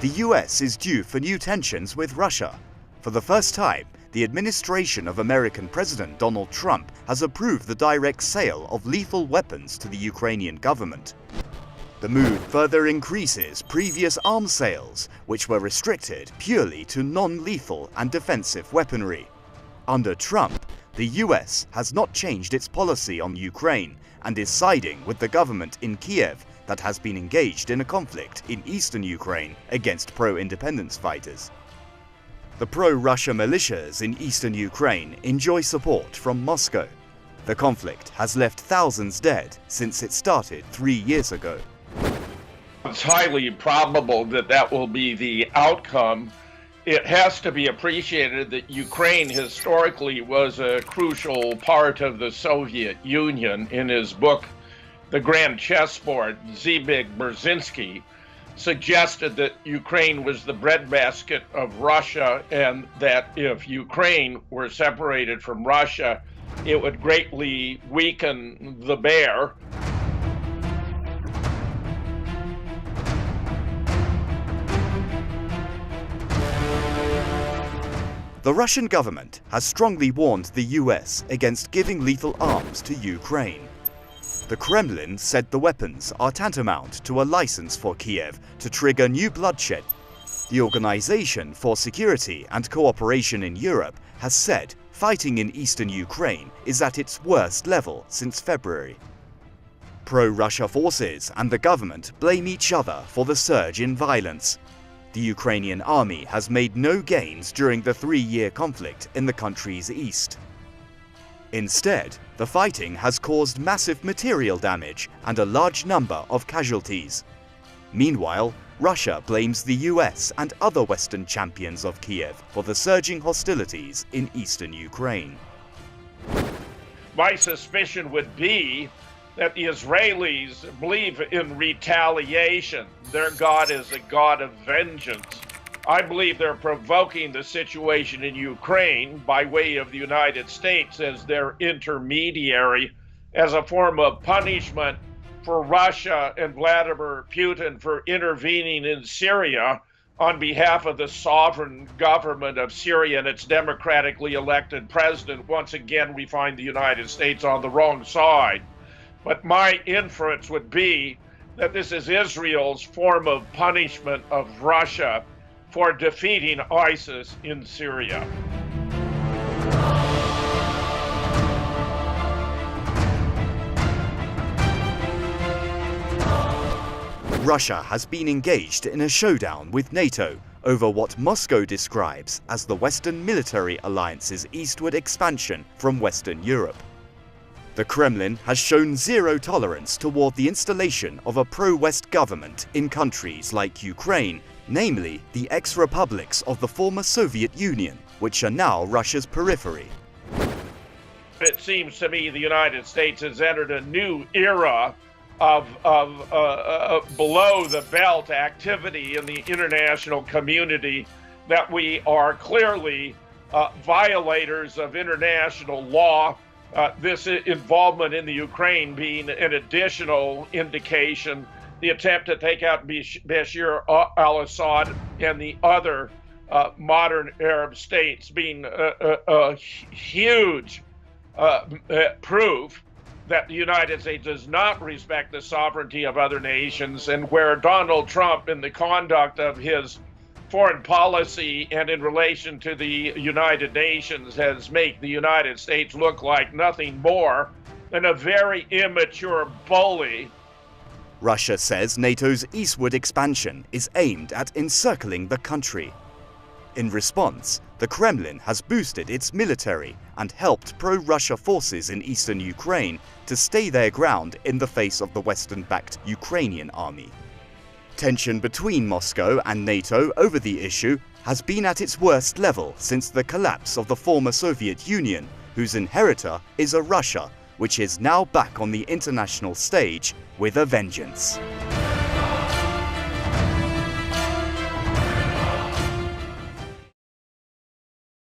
The US is due for new tensions with Russia. For the first time, the administration of American President Donald Trump has approved the direct sale of lethal weapons to the Ukrainian government. The move further increases previous arms sales, which were restricted purely to non-lethal and defensive weaponry. Under Trump, the US has not changed its policy on Ukraine and is siding with the government in Kiev that has been engaged in a conflict in eastern Ukraine against pro-independence fighters. The pro-Russia militias in eastern Ukraine enjoy support from Moscow. The conflict has left thousands dead since it started 3 years ago. It's highly probable that that will be the outcome. It has to be appreciated that Ukraine historically was a crucial part of the Soviet Union. In his book, The Grand Chessboard, Zbigniew Brzezinski suggested that Ukraine was the breadbasket of Russia and that if Ukraine were separated from Russia, it would greatly weaken the bear. The Russian government has strongly warned the US against giving lethal arms to Ukraine. The Kremlin said the weapons are tantamount to a license for Kiev to trigger new bloodshed. The Organization for Security and Cooperation in Europe has said fighting in eastern Ukraine is at its worst level since February. Pro-Russia forces and the government blame each other for the surge in violence. The Ukrainian army has made no gains during the 3-year conflict in the country's east. Instead, the fighting has caused massive material damage and a large number of casualties. Meanwhile, Russia blames the US and other Western champions of Kiev for the surging hostilities in eastern Ukraine. My suspicion would be that the Israelis believe in retaliation. Their God is a God of vengeance. I believe they're provoking the situation in Ukraine by way of the United States as their intermediary as a form of punishment for Russia and Vladimir Putin for intervening in Syria on behalf of the sovereign government of Syria and its democratically elected president. Once again, we find the United States on the wrong side. But my inference would be that this is Israel's form of punishment of Russia for defeating ISIS in Syria. Russia has been engaged in a showdown with NATO over what Moscow describes as the Western military alliance's eastward expansion from Western Europe. The Kremlin has shown zero tolerance toward the installation of a pro-West government in countries like Ukraine, namely the ex-republics of the former Soviet Union, which are now Russia's periphery. It seems to me the United States has entered a new era of below-the-belt activity in the international community, that we are clearly violators of international law. This involvement in the Ukraine being an additional indication, the attempt to take out Bashar al-Assad and the other modern Arab states being a huge proof that the United States does not respect the sovereignty of other nations, and where Donald Trump, in the conduct of his foreign policy and in relation to the United Nations, has made the United States look like nothing more than a very immature bully. Russia says NATO's eastward expansion is aimed at encircling the country. In response, the Kremlin has boosted its military and helped pro-Russia forces in eastern Ukraine to stay their ground in the face of the Western-backed Ukrainian army. Tension between Moscow and NATO over the issue has been at its worst level since the collapse of the former Soviet Union, whose inheritor is a Russia which is now back on the international stage with a vengeance.